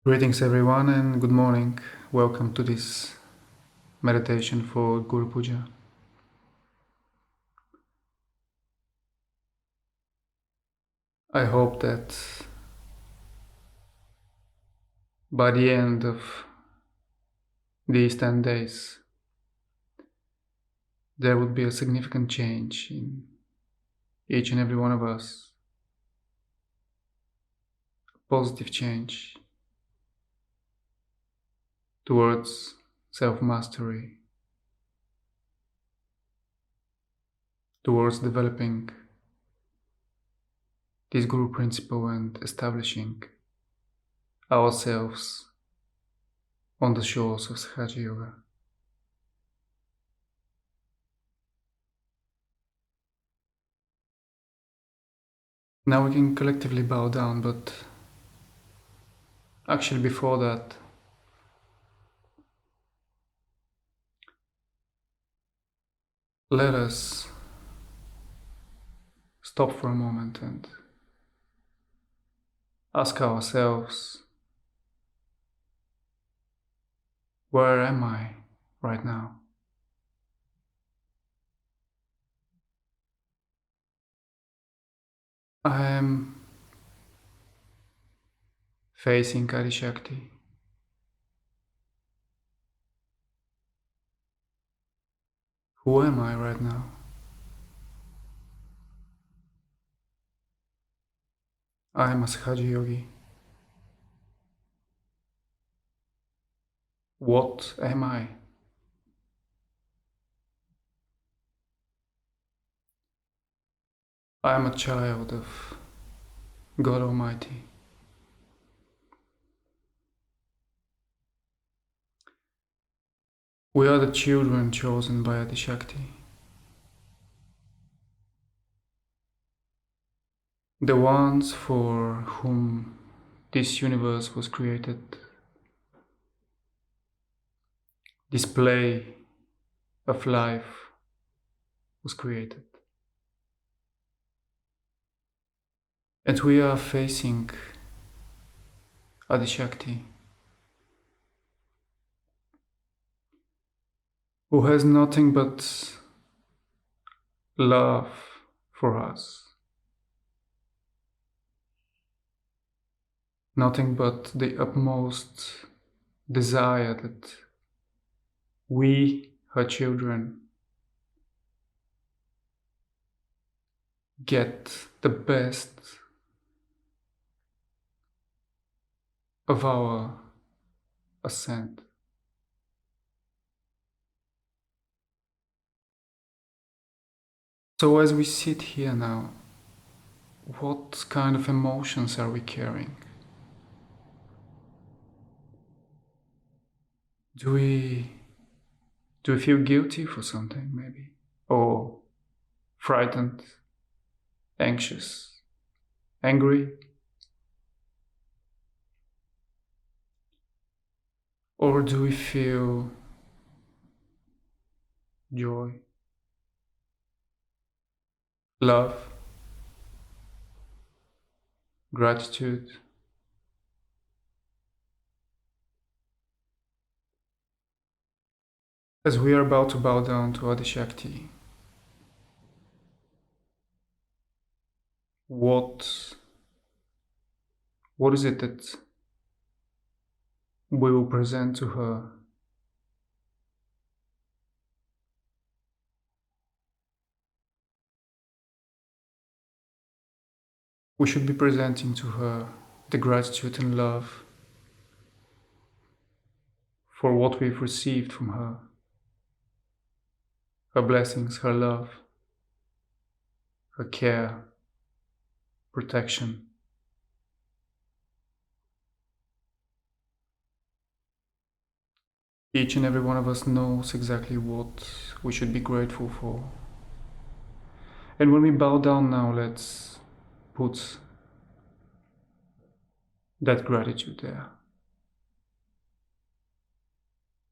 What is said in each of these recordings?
Greetings everyone and good morning. Welcome to this meditation for Guru Puja. I hope that by the end of these 10 days there would be a significant change in each and every one of us. A positive change towards self-mastery, towards developing this Guru principle and establishing ourselves on the shores of Sahaja Yoga. Now we can collectively bow down, but actually before that, let us stop for a moment and ask ourselves, where am I right now? I am facing Adi Shakti. Who am I right now? I am a Sahaja Yogi. What am I? I am a child of God Almighty. We are the children chosen by Adi Shakti. The ones for whom this universe was created. This play of life was created. And we are facing Adi Shakti, who has nothing but love for us. Nothing but the utmost desire that we, her children, get the best of our ascent. So as we sit here now, what kind of emotions are we carrying? Do we feel guilty for something, maybe? Or frightened, anxious, angry? Or do we feel joy, love, gratitude? As we are about to bow down to Adi Shakti, what is it that we will present to her? We should be presenting to her the gratitude and love for what we've received from her. Her blessings, her love, her care, protection. Each and every one of us knows exactly what we should be grateful for. And when we bow down now, let's put that gratitude there.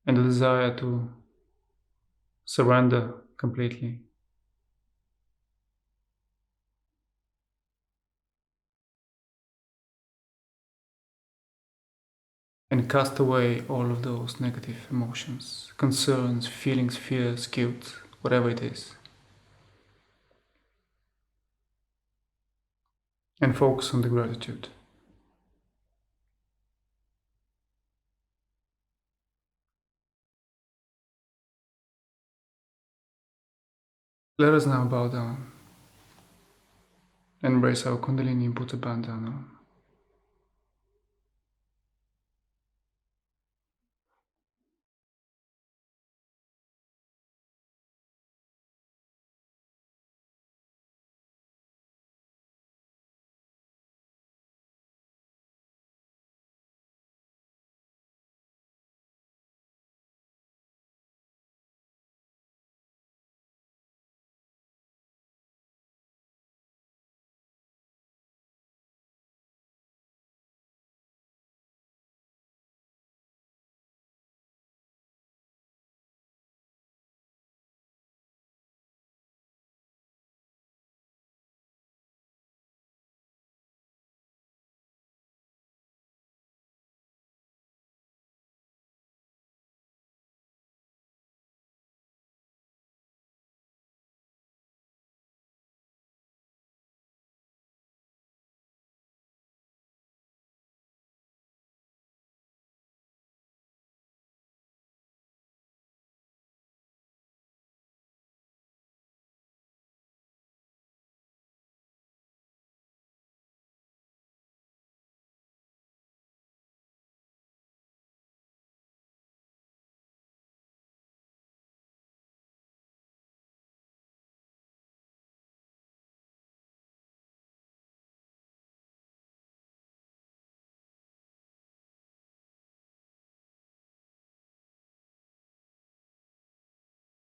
And the desire to surrender completely. and cast away all of those negative emotions, concerns, feelings, fears, guilt, whatever it is. And focus on the gratitude. Let us now bow down, embrace our Kundalini and put a bandana on.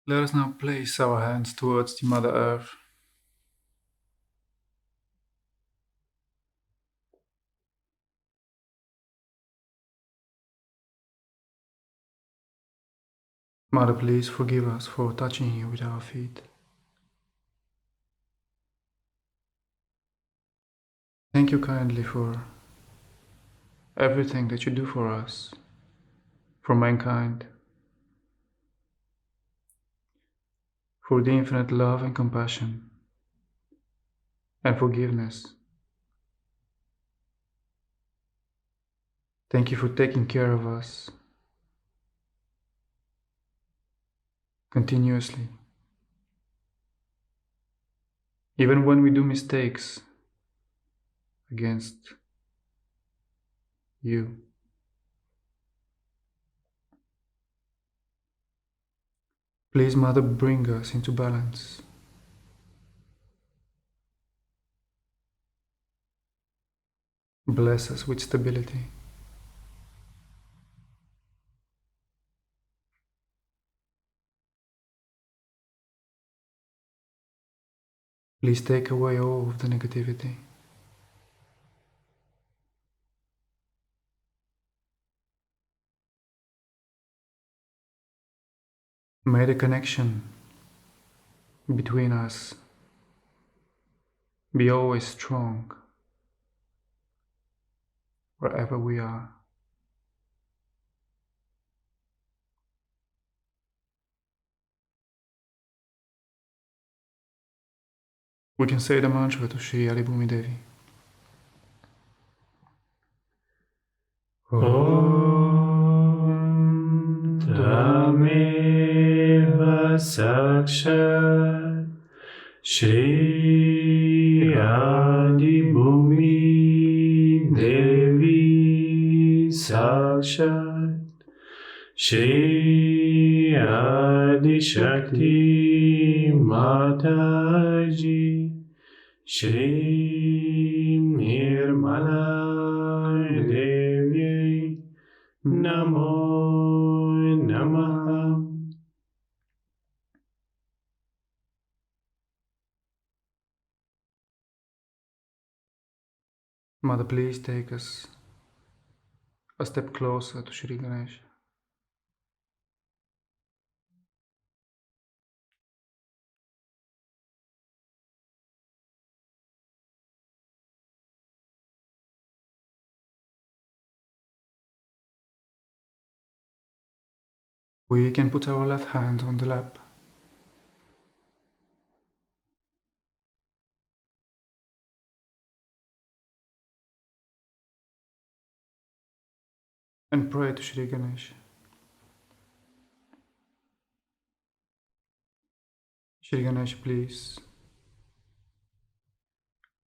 Let us now place our hands towards the Mother Earth. Mother, please forgive us for touching you with our feet. Thank you kindly for everything that you do for us, for mankind, for the infinite love and compassion and forgiveness. Thank you for taking care of us continuously. Even when we do mistakes against you. Please, Mother, bring us into balance. Bless us with stability. Please take away all of the negativity. May the connection between us be always strong wherever we are. We can say the mantra to Shri Alibhumi Devi. Om Tameva Sakshat Shri Adibhumi Devi Sakshat Shri Adi Shakti Mataji Shri Nirmala Devi Namo Namaha. Mother, please take us a step closer to Shri Ganesha. We can put our left hand on the lap. And pray to Shri Ganesh. Shri Ganesh, please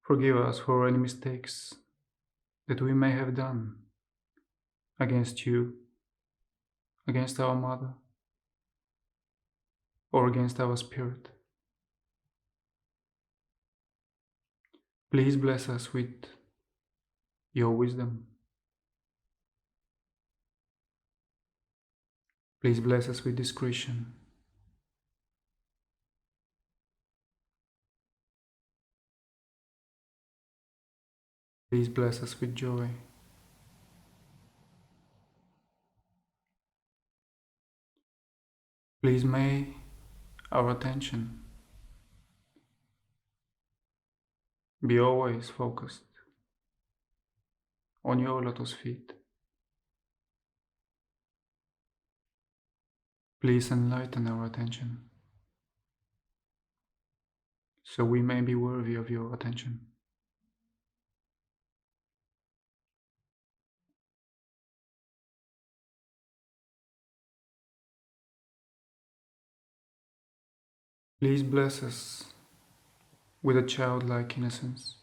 forgive us for any mistakes that we may have done against you, against our mother, or against our spirit. Please bless us with your wisdom. Please bless us with discretion. Please bless us with joy. Please may our attention be always focused on your lotus feet. Please enlighten our attention so we may be worthy of your attention. Please bless us with a childlike innocence.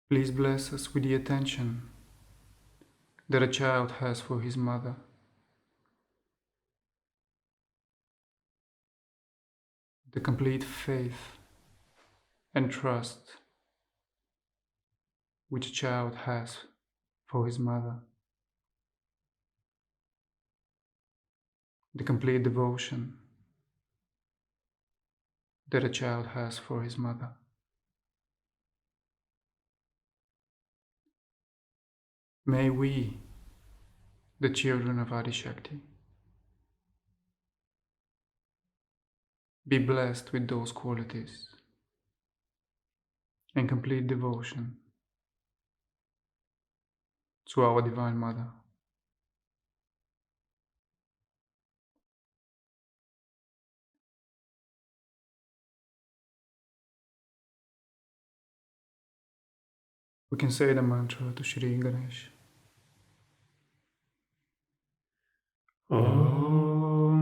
Please bless us with the attention that a child has for his mother. The complete faith and trust which a child has for his mother. The complete devotion that a child has for his mother. May we, the children of Adi Shakti, be blessed with those qualities and complete devotion to our Divine Mother. We can say the mantra to Shri Ganesh. Om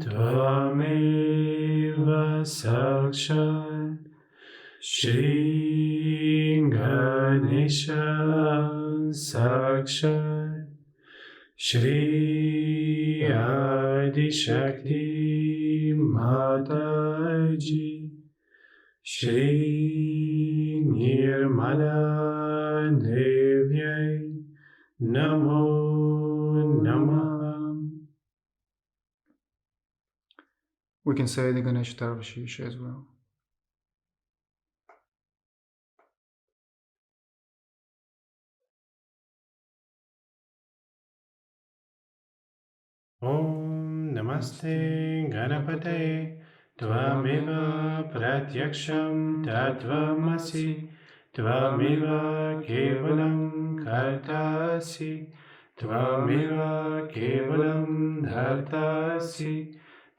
Tvameva Sakshat Shri Ganesha Sakshat Shri Adi Shakti Mataji Shri Nirmala Devyai Namo Namah. We can say the Ganesh Tarvashish as well. Om Namaste Ganapate Tvameva Pratyaksham Tatvamasi Tvameva Kevalam Kartasi Tvameva Kevalam Dhartasi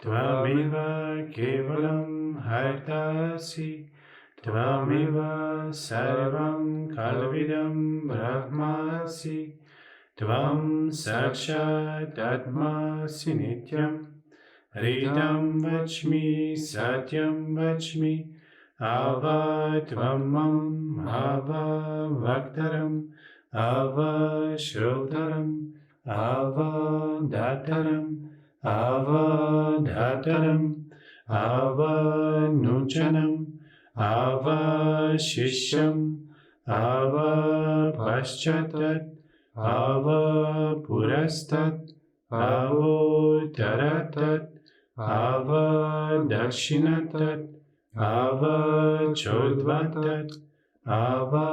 Tvameva Kevalam Hartasi Tvameva Sarvam Kalvidam Brahmasi Tvam Sakshat Atmasi Nityam Hridam Vachmi Satyam Vachmi Ava Tvamam Ava Vaktaram Ava Shrotaram Ava Dataram Ava Dhataram Ava Nuchanam Ava Shishyam Ava Paschatat Ava Purastat Avo Taratat Ava Dakshinatat Ava Chodvatat Ava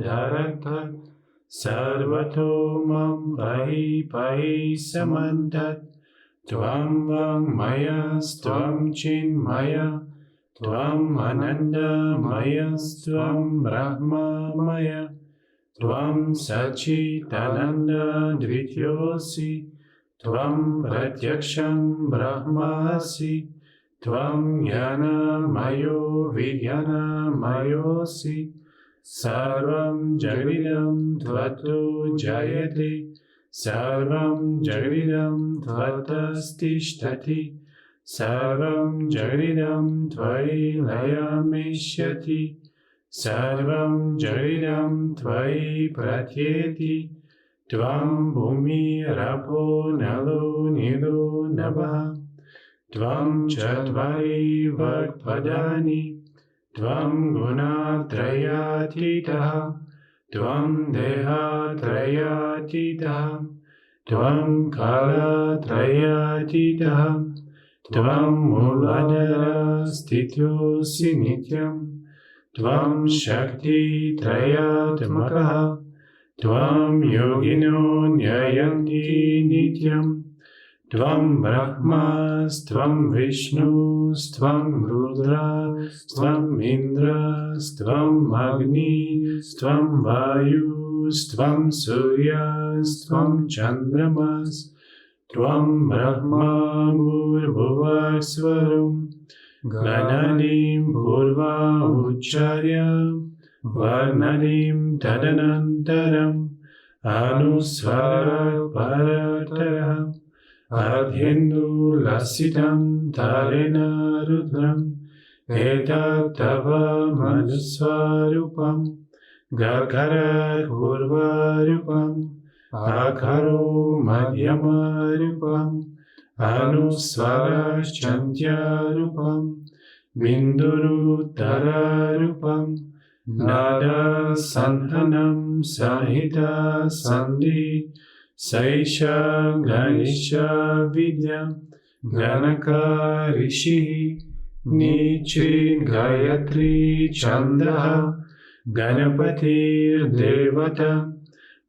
Dharatat Sarvatomam Pahi Pahi Samantat Tvam Vang Maya Stvam Chin Maya Tvam Ananda Maya Stvam Brahma Maya Tvam Sachitananda Dvityosi, Tvam Pratyaksham Brahmasi, Tvam Jnana Mayo Vijnana Mayosi, Sarvam Jagadidam Tvato Jayate, Sarvam Jagadidam Tvatastishtati, Sarvam Jagadidam Tvai Layamishyati, Sarvam Jagadam Tvai Pratyeti, Tvam Bhumi Rapo Nalo Nido Nabha, Tvam Chatvari Vakpadani, Tvam Gunatrayatitaha, Tvam Dehatrayatitaha, Tvam Kalatrayatitaha, Tvam Muladara Stityosi Nityam, Tvam Shakti Trayatmakaha, Tvam Yogino Nyayanti Nityam, Tvam Brahmas, Tvam Vishnus, Tvam Rudras, Tvam Indras, Tvam Agnis, Tvam Vayus, Tvam Suryas, Tvam Chandramas, Tvam Brahma Bhuvasvaram, Ganadim Purva Ucharya, Varnadim Tadanantaram, Anusvara Paratara, Adhindu Lasitam Tarena Rudram, Etatava Manusvarupam, Gakarat Purvarupam, Akaro Madhyamarupam, Anusvarashchantya-rupam, Binduru-tara-rupam, Nada-sandhanam sahita-sandhi, Saisha Ganesha Vidya, Ganaka Rishi, Nichrin Gayatri Chandaha, Ganapatir Devata,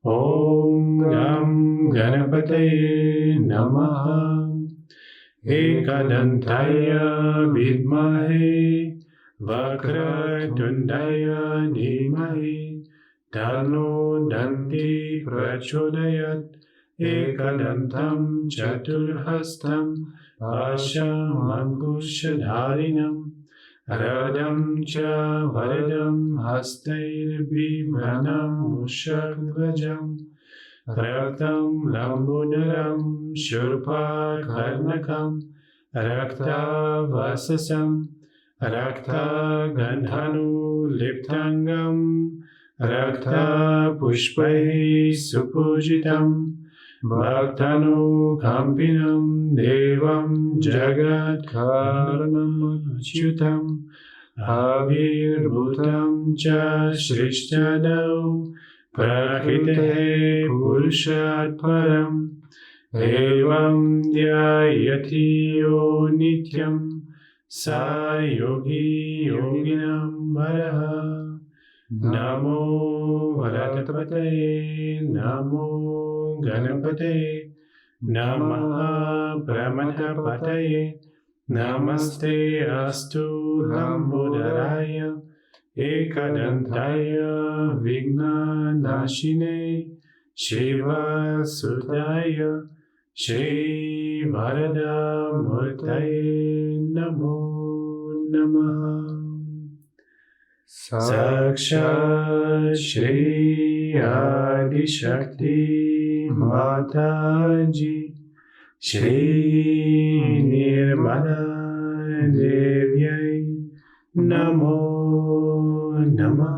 Om Gam Ganapataye Namaha. Ekadantaya Vidmahe Vakratundaya Dhimahi Tano Danti Prachodayat Ekadantam Chaturhastam Pashamankushadharinam Radam cha Varadam Hastair Bhimranam Mushakdvajam Raktam Lambudaram Shurpa Karnakam Rakta Vasasam Rakta Gandhanu Liptangam Rakta Pushpai Supujitam Bhaktanu Kampinam Devam Jagat Karanam Achyutam Avirbhutam Cha Shrishthadau Prakrite Purushat Param Evam Dhyayati Yo Nityam Sa Yogi Yoginam Varaha Namo Varatapataye Namo Ganapataye Namaha Brahmanapataye Namaste Astu Lambudaraya Ekadantaya Vigna Nashine Shiva Sudaya Shri Varada Murtaye Namo Namaha Sakshat Shri Adi Shakti Mataji Shri Nirmala Devyai Namo Namaha.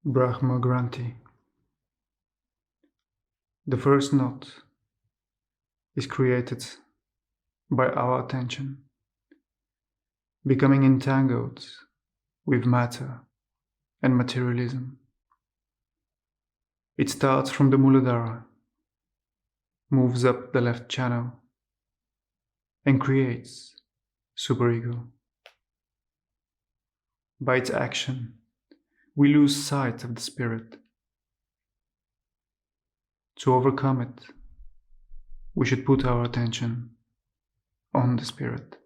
Brahma Granthi. The first knot is created by our attention, becoming entangled with matter and materialism. It starts from the Muladhara, moves up the left channel, and creates superego. By its action, we lose sight of the spirit. To overcome it, we should put our attention on the spirit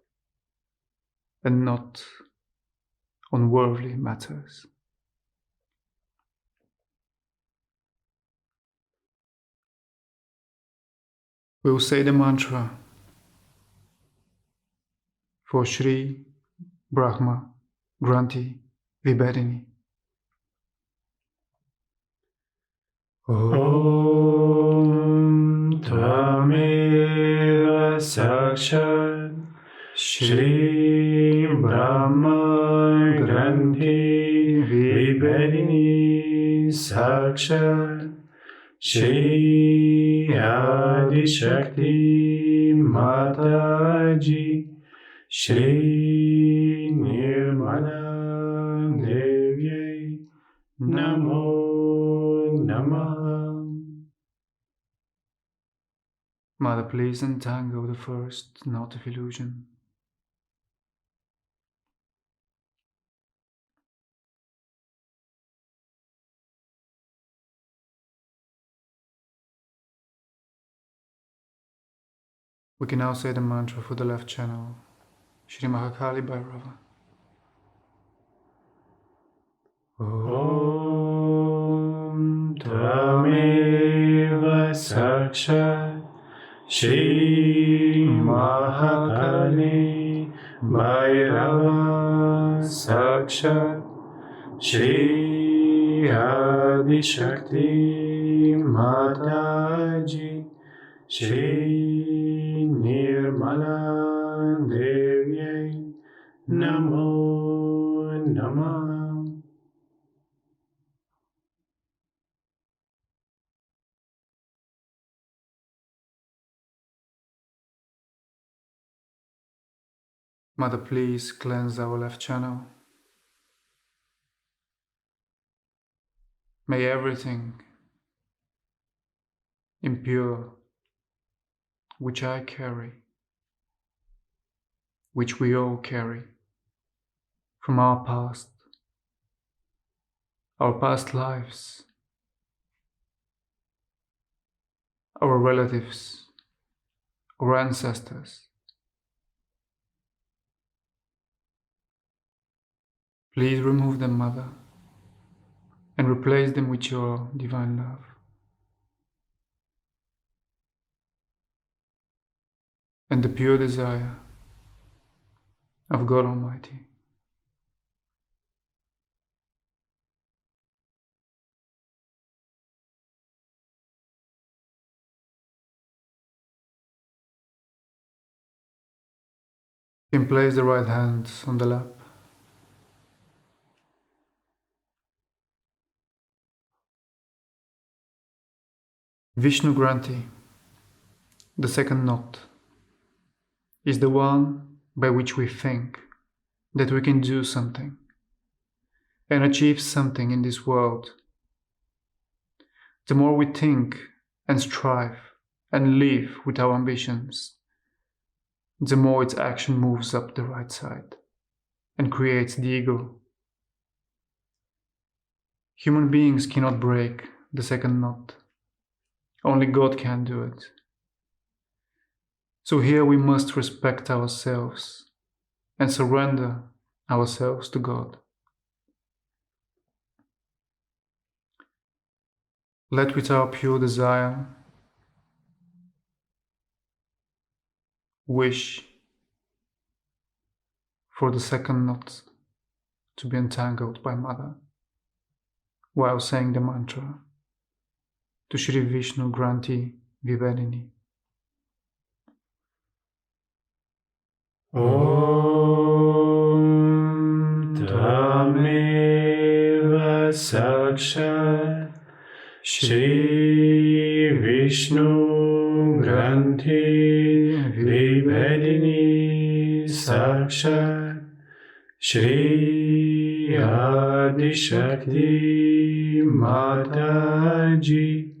and not on worldly matters. We will say the mantra for Shri Brahma Granthi Vibedini. Om Tvameva Sakshat Shri Brahma Granthi Vibedini Sakshat Shri Adi Shakti Mataji Shri Nirmala Devyai Namo Namah. Mother, please untangle the first knot of illusion. We can now say the mantra for the left channel, Shri Mahakali Bhairava. Om Tvameva Sakshat Shri Mahakali Bhairava Sakshat Shri Adi Shakti Mataji Shri Nirmala Devyai Namo Namah. Mother, please cleanse our left channel. May everything impure which I carry, which we all carry from our past lives, our relatives, our ancestors. Please remove them, Mother, and replace them with your divine love. And the pure desire of God Almighty. You can place the right hand on the lap. Vishnu Granthi, the second knot, is the one by which we think that we can do something and achieve something in this world. The more we think and strive and live with our ambitions, the more its action moves up the right side and creates the ego. Human beings cannot break the second knot. Only God can do it. So here we must respect ourselves and surrender ourselves to God. Let with our pure desire wish for the second knot to be entangled by Mother while saying the mantra to Shri Vishnu Granthi Vibedini. Om Tvameva Sakshat Shri Vishnu Granthi Vibedini Sakshat Shri Adi Shakti Mataji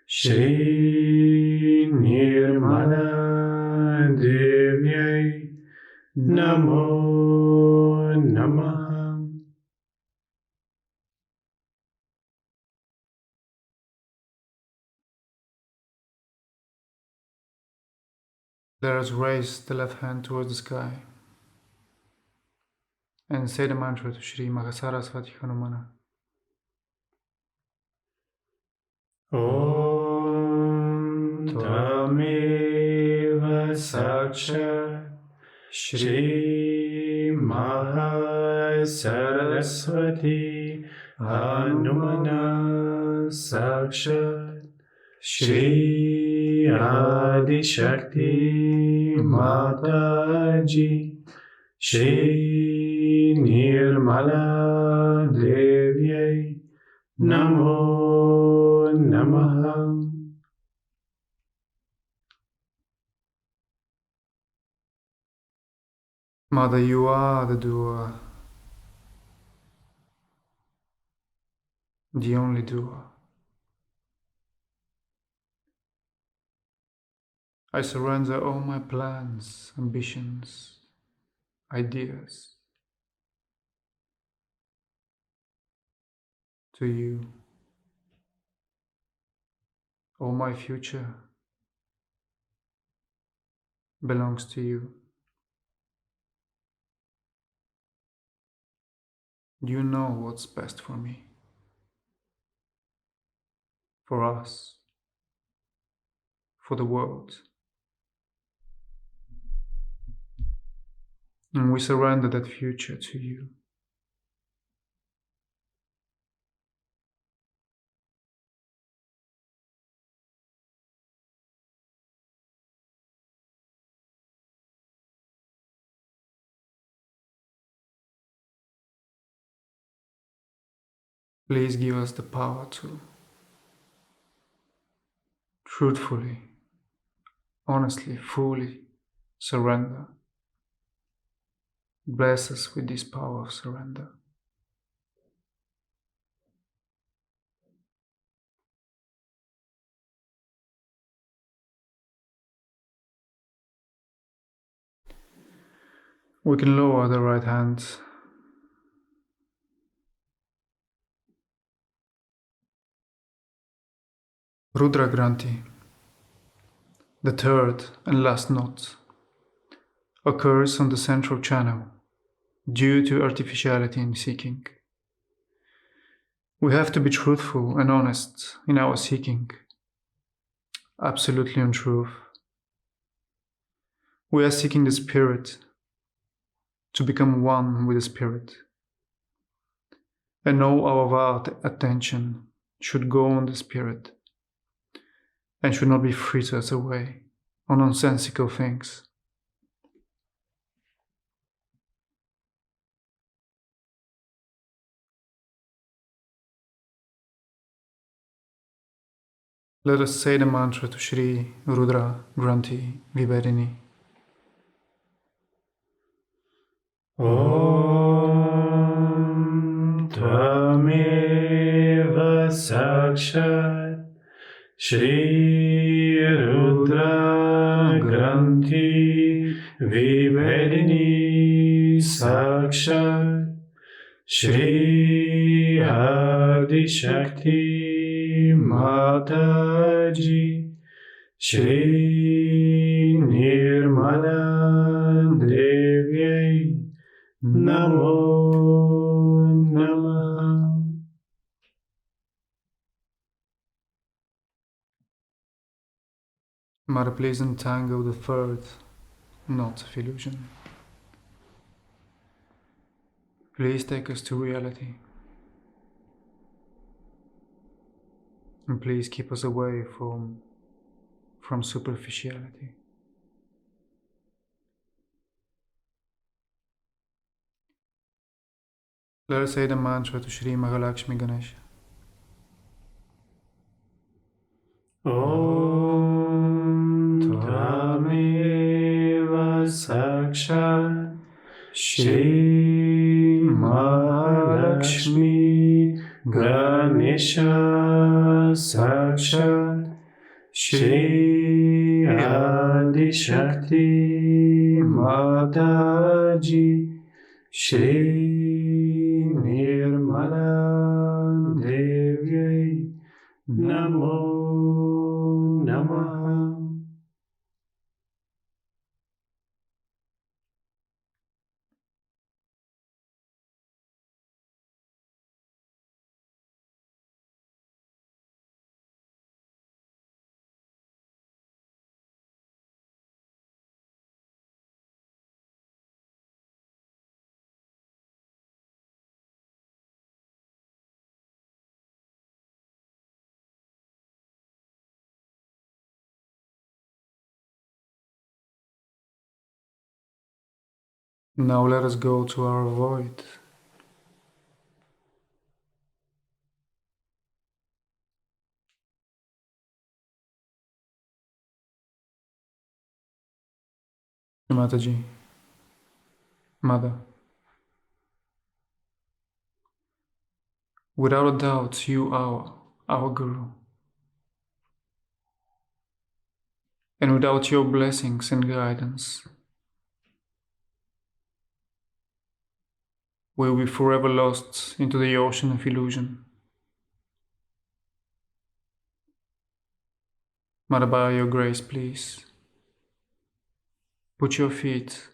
Shri Nirmala Devyai Namo Namaha. Let us raise the left hand towards the sky and say the mantra to Shri Mahasaraswati Hanumana. Om Tameva Sakshat Shri Mahasaraswati Hanumana Sakshat Shri Adi Shakti Mataji Shri Nirmala Devyai Namo Namaha. Mother, you are the doer, the only doer. I surrender all my plans, ambitions, ideas to you. All my future belongs to you. You know what's best for me, for us, for the world. And we surrender that future to you. Please give us the power to truthfully, honestly, fully surrender. Bless us with this power of surrender. We can lower the right hand. Rudra Granthi, the third and last note, occurs on the central channel due to artificiality in seeking. We have to be truthful and honest in our seeking, absolutely on truth. We are seeking the Spirit, to become one with the Spirit. And all our attention should go on the Spirit, and should not be frittered away on nonsensical things. Let us say the mantra to Shri Rudra Granthi Vibharini. Om Tvameva Sakshat Shri Rudra Granthi Vibharini Sakshat Shri Adi Shakti Mataji Shri Nirmala Devyai Namo Namaha. Mother, please untangle the third knot of illusion. Please take us to reality. And please keep us away from superficiality. Let us say the mantra to Shri Mahalakshmi Ganesha. Om Tvameva Sakshat Shri Mahalakshmi Ganesha Sakshat Shri Adi Shakti Mataji Shri Nirmala Devi Namo Namaha. Now let us go to our void. Mataji, Mother, without a doubt you are our Guru. And without your blessings and guidance, we'll be forever lost into the ocean of illusion. Mother, by your grace, please, put your feet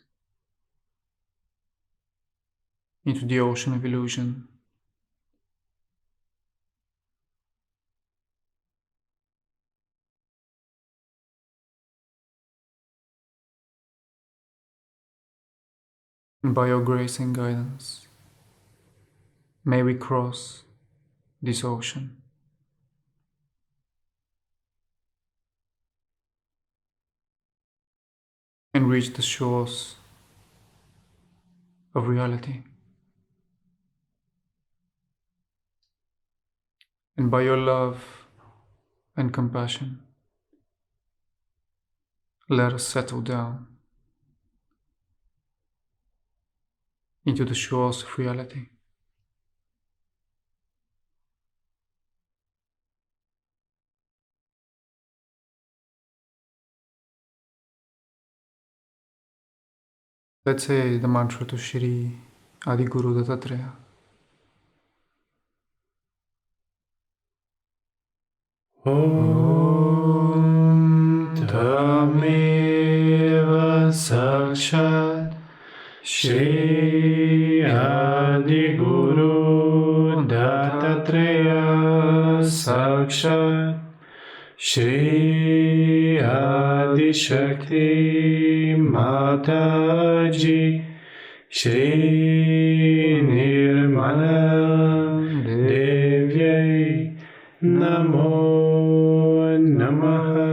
into the ocean of illusion. And by your grace and guidance, may we cross this ocean and reach the shores of reality. And by your love and compassion, let us settle down into the shores of reality. Let's say the mantra to Shri Adi Guru Dattatreya. Om Tameva Sakshat Shri Adi Guru Dattatreya Sakshat Shri Adi Shakti Mataji Shri Nirmala Devi Namo Namaha.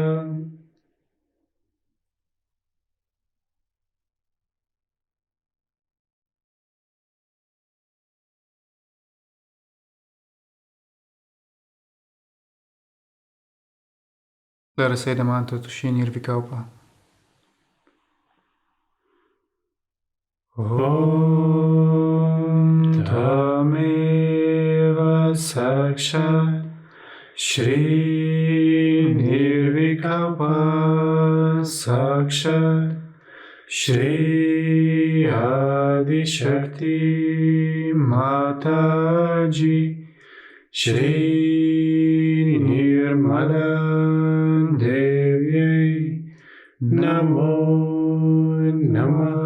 Let us say the mantra to Shri Nirvikalpa. Om Tameva Sakshat Shri Nirvikalpa Sakshat Shri Adi Shakti Mataji Shri Nirmala Devi Namo Namaha.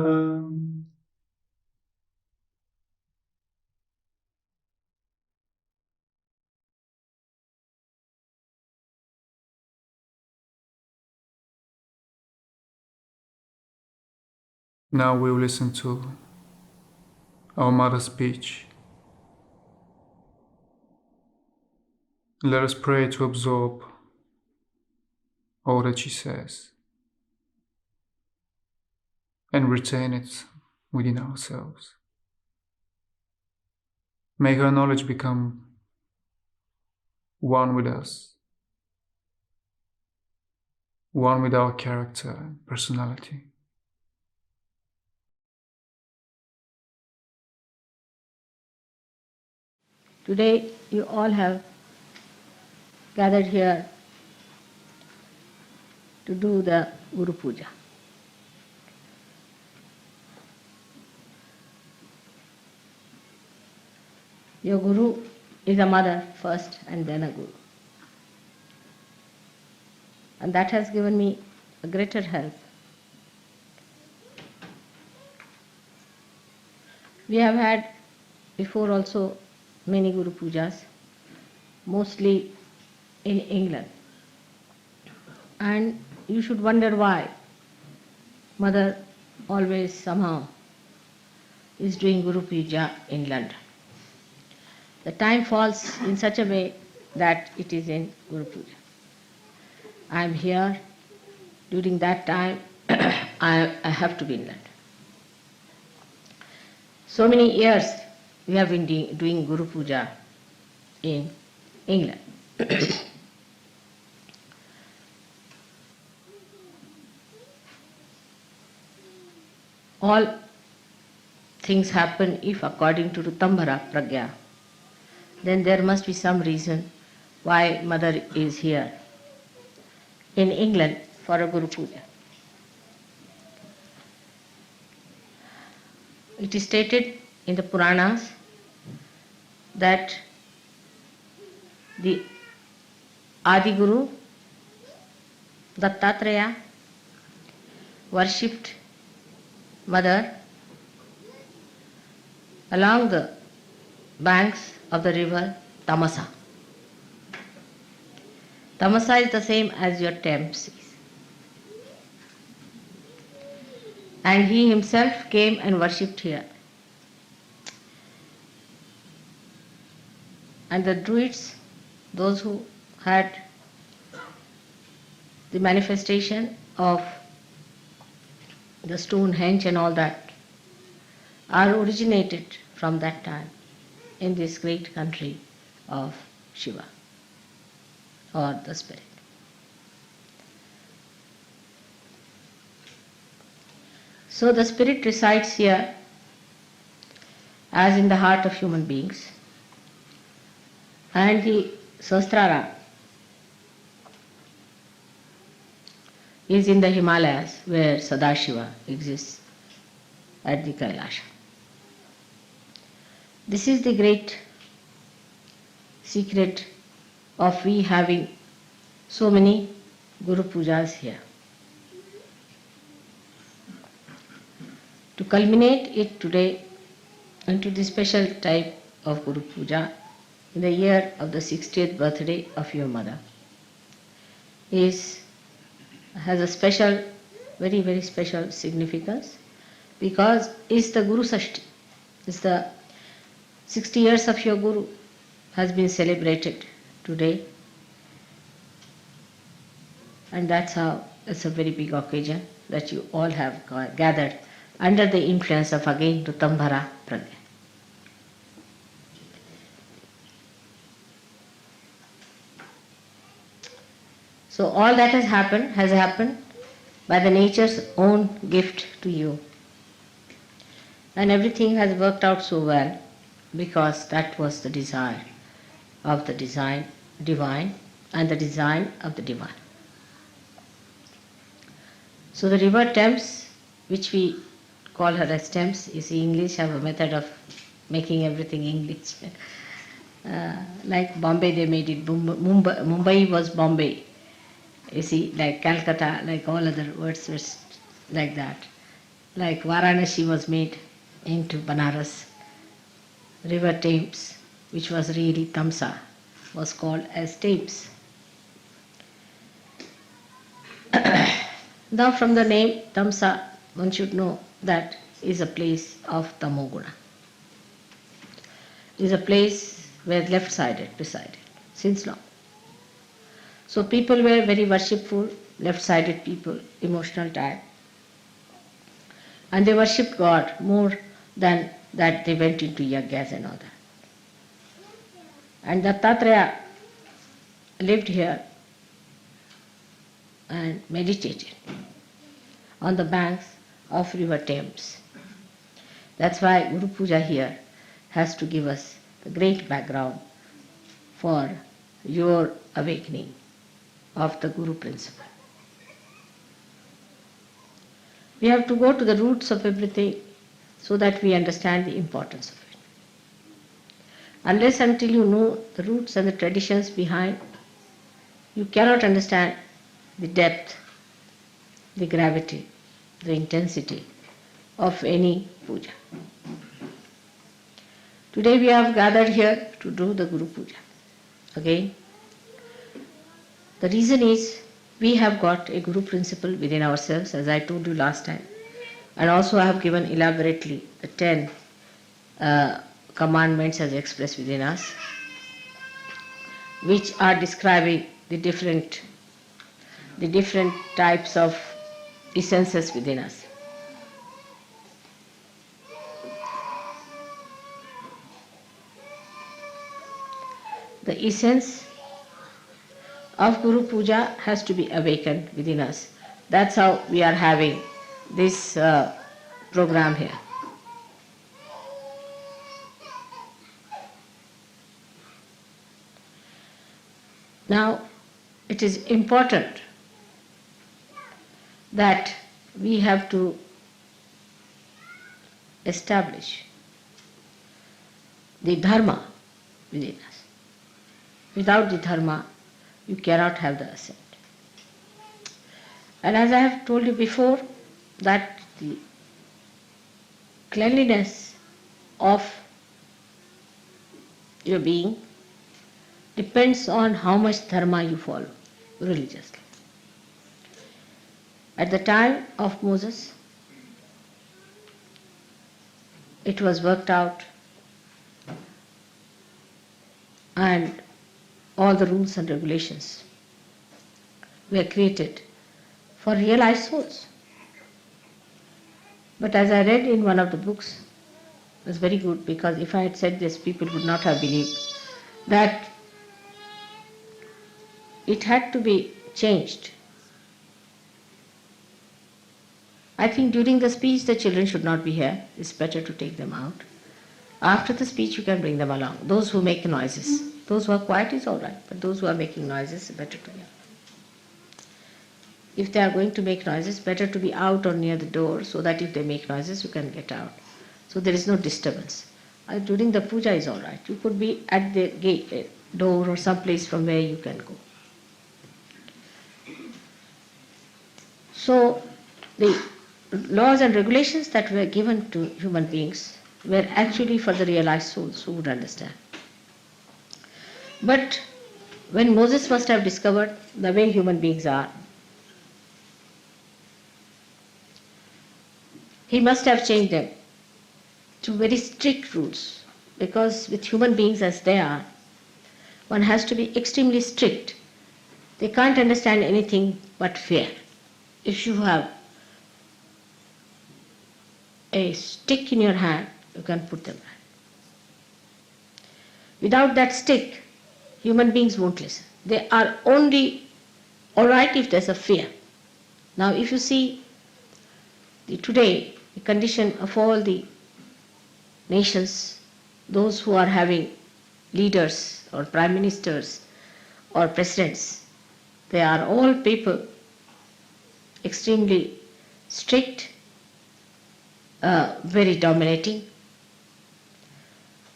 Now we will listen to our mother's speech. Let us pray to absorb all that she says and retain it within ourselves. May her knowledge become one with us, one with our character and personality. Today you all have gathered here to do the Guru Puja. Your Guru is a mother first and then a Guru. And that has given me a greater help. We have had before also many Guru Pujas, mostly in England. And you should wonder why Mother always somehow is doing Guru Puja in London. The time falls in such a way that it is in Guru Puja. I am here, during that time I have to be in London. So many years we have been doing Guru Puja in England. All things happen if according to Rutambhara Pragya, then there must be some reason why Mother is here in England for a Guru Puja. It is stated in the Puranas that the Adi Guru, Dattatreya, worshipped Mother along the banks of the river Tamasa. Tamasa is the same as your Thames is. And he himself came and worshipped here. And the Druids, those who had the manifestation of the Stonehenge and all that, are originated from that time in this great country of Shiva or the spirit. So the spirit resides here as in the heart of human beings, and the Sahasrara is in the Himalayas where Sadashiva exists at the Kailasha. This is the great secret of we having so many Guru Pujas here. To culminate it today into the special type of Guru Puja in the year of the 60th birthday of your mother has a special, very, very special significance, because it's the Guru Sashti. It's the 60 years of your Guru has been celebrated today, and that's how it's a very big occasion that you all have gathered under the influence of again Rutambhara Pragya. So all that has happened by the nature's own gift to you. And everything has worked out so well because that was the desire of the divine and the design of the divine. So the river Thames, which we call her as Thames, you see English have a method of making everything English. Like Bombay they made it, Mumbai was Bombay. You see, like Calcutta, like all other words were like that. Like Varanasi was made into Banaras. River Thames, which was really Tamsa, was called as Thames. Now from the name Tamsa, one should know that is a place of Tamoguna. Is a place where left-sided resided since long. So people were very worshipful, left-sided people, emotional type. And they worshipped God more than that they went into yajnas and all that. And Dattatreya lived here and meditated on the banks of river Thames. That's why Guru Puja here has to give us the great background for your awakening of the Guru principle. We have to go to the roots of everything so that we understand the importance of it. Unless until you know the roots and the traditions behind, you cannot understand the depth, the gravity, the intensity of any puja. Today we have gathered here to do the Guru Puja. Again, the reason is we have got a Guru principle within ourselves, as I told you last time, and also I have given elaborately the 10 commandments as expressed within us, which are describing the different types of essences within us. The essence of Guru Puja has to be awakened within us. That's how we are having this program here. Now, it is important that we have to establish the Dharma within us. Without the Dharma, you cannot have the ascent. And as I have told you before, that the cleanliness of your being depends on how much Dharma you follow religiously. At the time of Moses, it was worked out and all the rules and regulations were created for realized souls. But as I read in one of the books, it was very good, because if I had said this, people would not have believed, that it had to be changed. I think during the speech the children should not be here. It's better to take them out. After the speech you can bring them along. Those who make noises. Those who are quiet is all right, but those who are making noises, better to be out. If they are going to make noises, better to be out or near the door, so that if they make noises you can get out. So there is no disturbance. During the puja is all right. You could be at the gate, door, or some place from where you can go. So the laws and regulations that were given to human beings were actually for the realized souls who would understand. But when Moses must have discovered the way human beings are, he must have changed them to very strict rules, because with human beings as they are, one has to be extremely strict. They can't understand anything but fear. If you have a stick in your hand, you can put them back. Without that stick, human beings won't listen. They are only all right if there's a fear. Now if you see today, the condition of all the nations, those who are having leaders or prime ministers or presidents, they are all people extremely strict, very dominating,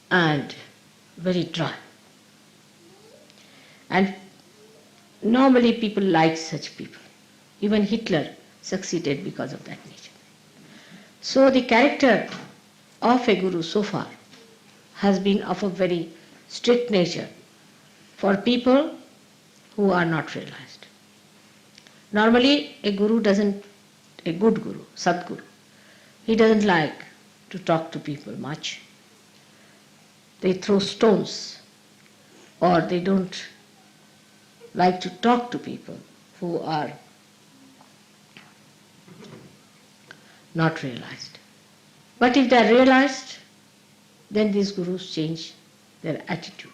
and very dry. And normally people like such people. Even Hitler succeeded because of that nature. So the character of a guru so far has been of a very strict nature for people who are not realized. Normally a good guru, Sadguru, he doesn't like to talk to people much. They throw stones, or they don't like to talk to people who are not realized. But if they are realized, then these gurus change their attitude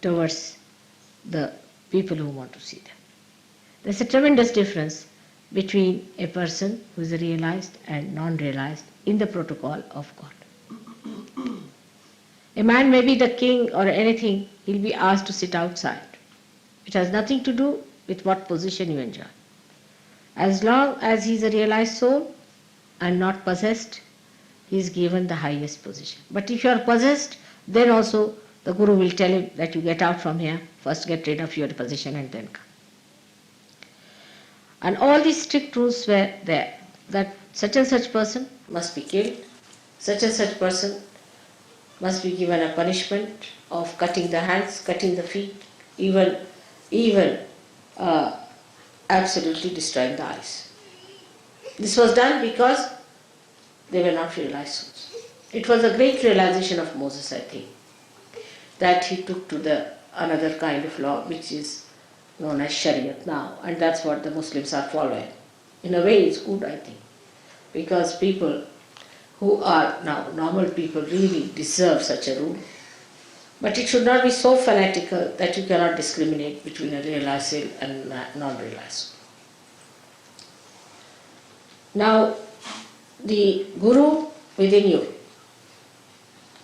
towards the people who want to see them. There's a tremendous difference between a person who is realized and non-realized in the protocol of God. A man may be the king or anything, he'll be asked to sit outside. It has nothing to do with what position you enjoy. As long as he is a realized soul and not possessed, he is given the highest position. But if you are possessed, then also the Guru will tell him that you get out from here, first get rid of your position and then come. And all these strict rules were there, that such and such person must be killed, such and such person must be given a punishment of cutting the hands, cutting the feet, even absolutely destroying the eyes. This was done because they were not realized souls. It was a great realization of Moses, I think, that he took to the another kind of law which is known as Shariat now, and that's what the Muslims are following. In a way it's good, I think, because people who are now normal people really deserve such a rule. But it should not be so fanatical that you cannot discriminate between a realized soul and non-realized soul. Now, the Guru within you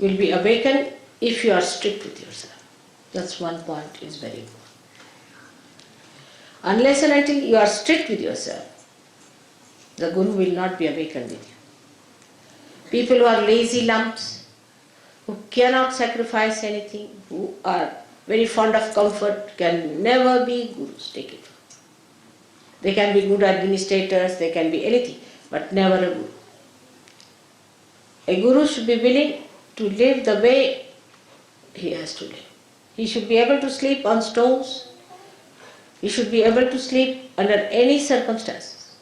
will be awakened if you are strict with yourself. That's one point is very important. Unless and until you are strict with yourself, the Guru will not be awakened with you. People who are lazy lumps, who cannot sacrifice anything, who are very fond of comfort, can never be Gurus, take it. They can be good administrators, they can be anything, but never a Guru. A Guru should be willing to live the way he has to live. He should be able to sleep on stones. He should be able to sleep under any circumstances.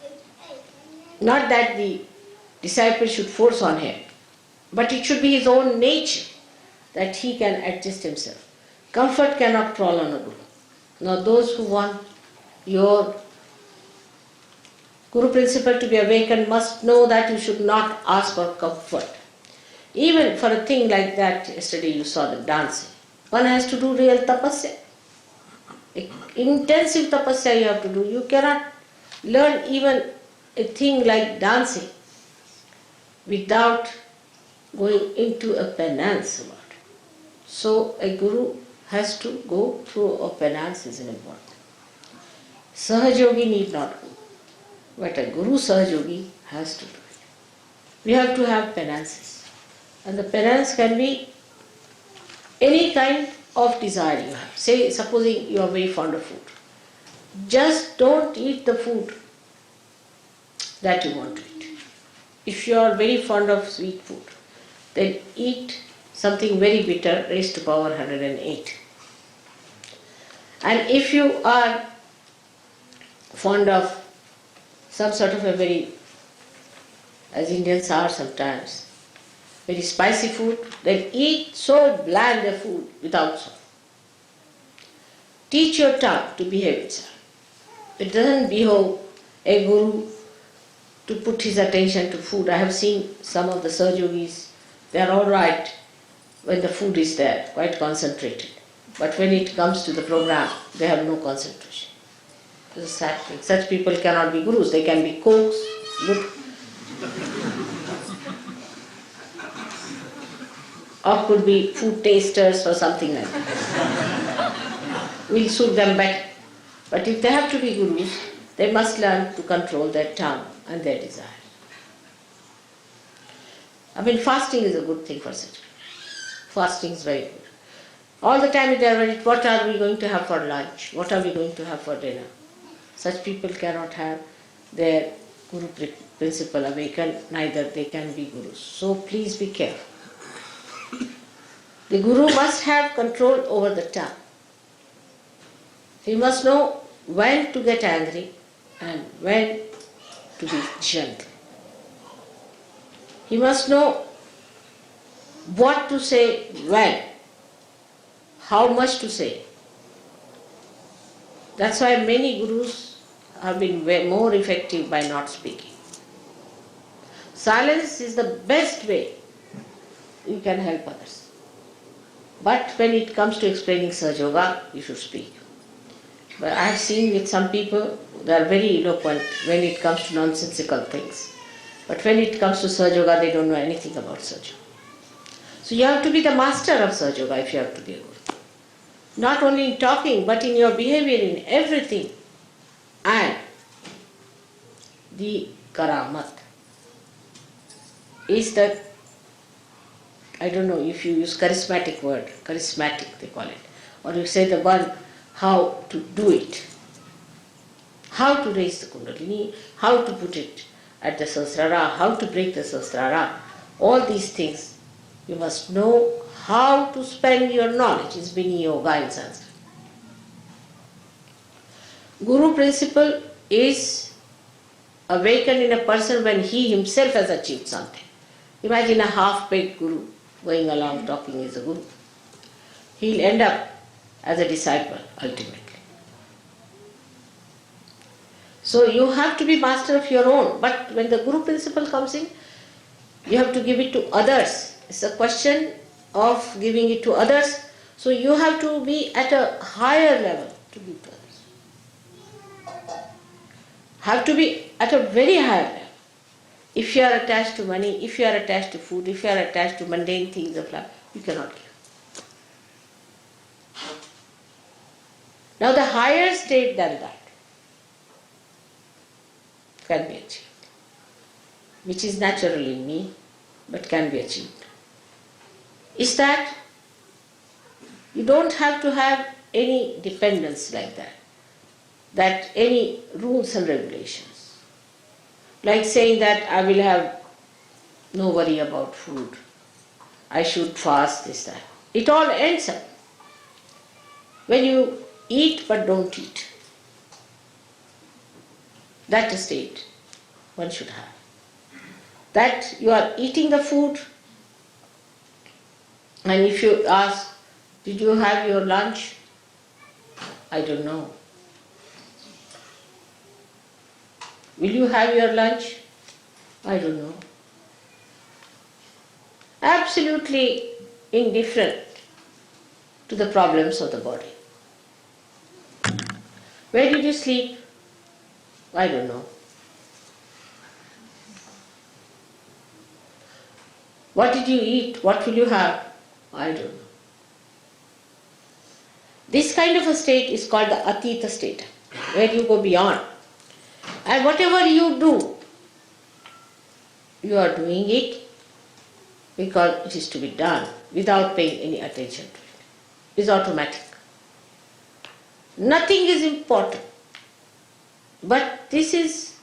Not that the disciple should force on him, but it should be his own nature that he can adjust himself. Comfort cannot crawl on a Guru. Now those who want your Guru principle to be awakened must know that you should not ask for comfort. Even for a thing like that, yesterday you saw the dancing. One has to do real tapasya. Intensive tapasya you have to do. You cannot learn even a thing like dancing without going into a penance about it. So a Guru has to go through a penance is important. Sahajogi need not go, but a Guru Sahajogi has to do it. We have to have penances. And the penance can be any kind of desire you have. Say, supposing you are very fond of food. Just don't eat the food that you want to eat. If you are very fond of sweet food, then eat something very bitter, raised to power 108. And if you are fond of some sort of a very, as Indians are sometimes, very spicy food, then eat so bland a food without salt. Teach your tongue to behave itself. It doesn't behove a Guru to put his attention to food. I have seen some of the Sahajogis, they are all right when the food is there, quite concentrated. But when it comes to the program, they have no concentration. It's a sad thing. Such people cannot be Gurus. They can be cooks, good, or could be food tasters or something like that. We'll suit them better. But if they have to be Gurus, they must learn to control their tongue and their desire. I mean, fasting is a good thing for such people. Fasting is very good. All the time they are worried, what are we going to have for lunch? What are we going to have for dinner? Such people cannot have their Guru principle awakened, neither they can be Gurus. So please be careful. The Guru must have control over the tongue. He must know when to get angry and when to be gentle. He must know what to say when, how much to say. That's why many Gurus have been more effective by not speaking. Silence is the best way you can help others. But when it comes to explaining Sahaja Yoga, you should speak. But I have seen with some people, they are very eloquent when it comes to nonsensical things. But when it comes to Sahaja Yoga, they don't know anything about Sahaja Yoga. So you have to be the master of Sahaja Yoga if you have to be a guru. Not only in talking, but in your behavior, in everything. And the karamat is that, I don't know if you use charismatic word, charismatic they call it, or you say the one how to do it, how to raise the kundalini, how to put it at the sahasrara, how to break the sahasrara, all these things you must know how to spend your knowledge. Is Bini Yoga in Sanskrit. Guru principle is awakened in a person when he himself has achieved something. Imagine a half-baked guru going along talking as a guru. He'll end up as a disciple ultimately. So you have to be master of your own. But when the guru principle comes in, you have to give it to others. It's a question of giving it to others. So you have to be at a higher level to give to others. Have to be at a very high level. If you are attached to money, if you are attached to food, if you are attached to mundane things of life, you cannot give. Now the higher state than that can be achieved, which is natural in me, but can be achieved, is that you don't have to have any dependence like that any rules and regulations. Like saying that I will have no worry about food, I should fast, this, that. It all ends up when you eat but don't eat. That's the state one should have. That you are eating the food, and if you ask, did you have your lunch? I don't know. Will you have your lunch? I don't know. Absolutely indifferent to the problems of the body. Where did you sleep? I don't know. What did you eat? What will you have? I don't know. This kind of a state is called the Atita state, where you go beyond. And whatever you do, you are doing it because it is to be done without paying any attention to it. It is automatic. Nothing is important. But this is,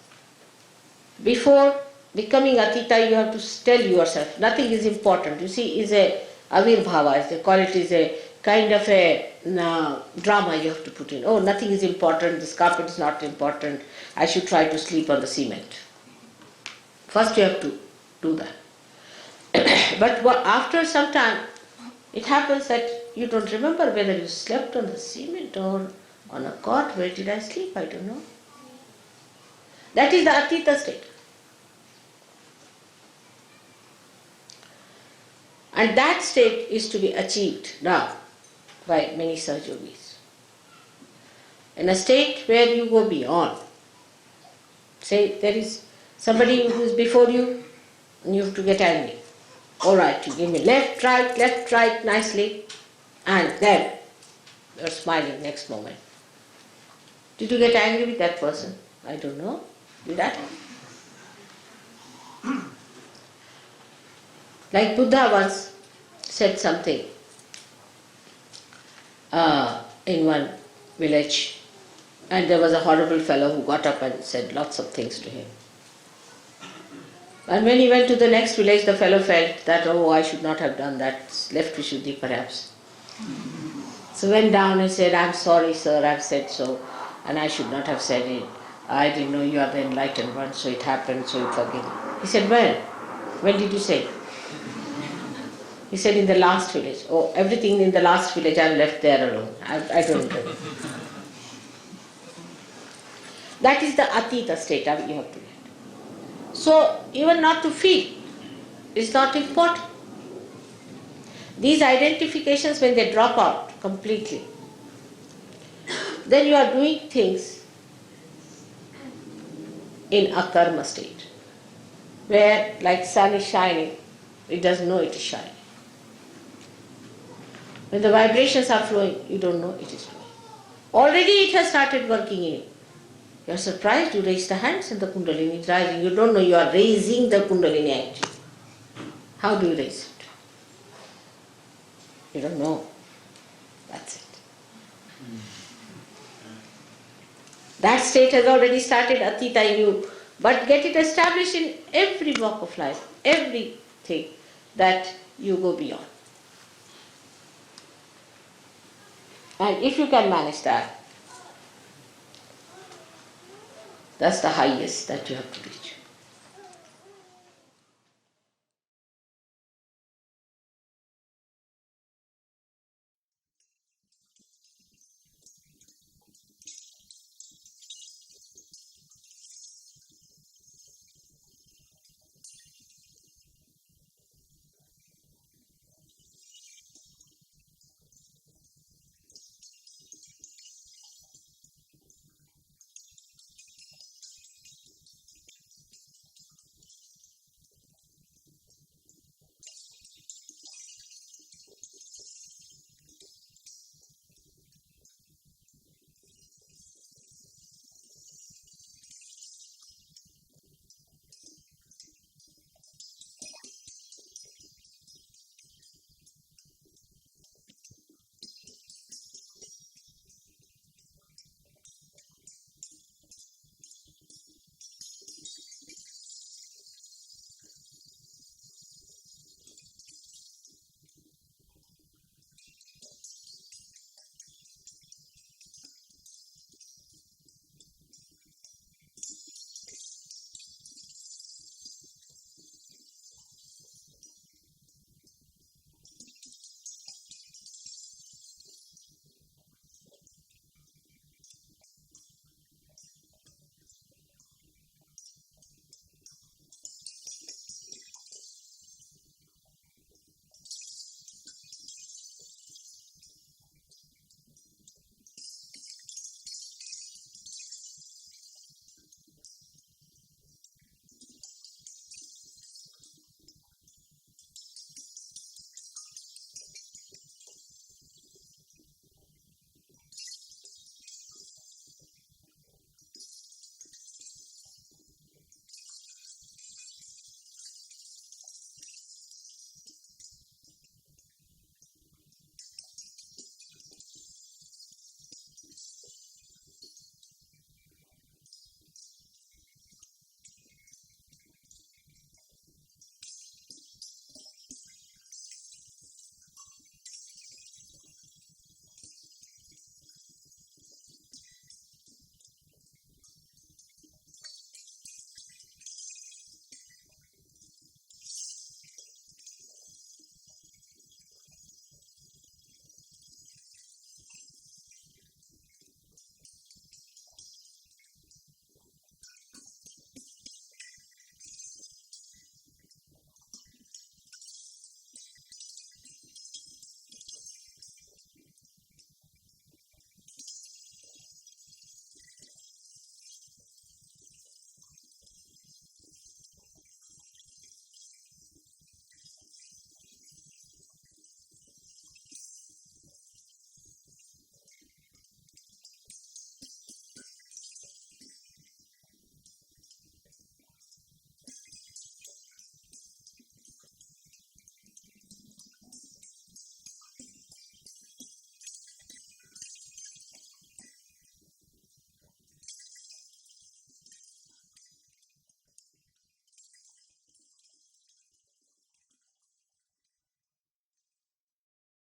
before becoming Atita, you have to tell yourself, nothing is important. You see, is a avirbhava, as they call it, is a kind of a drama you have to put in. Oh, nothing is important, this carpet is not important, I should try to sleep on the cement. First you have to do that. But after some time, it happens that you don't remember whether you slept on the cement or on a cot. Where did I sleep? I don't know. That is the Atita state. And that state is to be achieved now by many Sahaja Yogis. In a state where you go beyond. Say there is somebody who is before you and you have to get angry. All right, you give me left, right, nicely, and then you're smiling next moment. Did you get angry with that person? I don't know. Did that happen? Like Buddha once said something in one village, and there was a horrible fellow who got up and said lots of things to him. And when he went to the next village, the fellow felt that, oh, I should not have done that, left Vishuddhi perhaps. So went down and said, I'm sorry sir, I've said so, and I should not have said it. I didn't know you are the enlightened one, so it happened, so you forgive me. He said, when? When did you say it? He said, in the last village. Oh, everything in the last village I've left there alone. I don't know. That is the Atita state you have to get. So, even not to feel is not important. These identifications, when they drop out completely, then you are doing things in a karma state, where like sun is shining, it doesn't know it is shining. When the vibrations are flowing, you don't know it is flowing. Already it has started working in you. You are surprised, you raise the hands and the Kundalini is rising. You don't know you are raising the Kundalini actually. How do you raise it? You don't know. That's it. That state has already started, Atita, in you. But get it established in every walk of life, everything that you go beyond. And if you can manage that, that's the highest that you have to reach.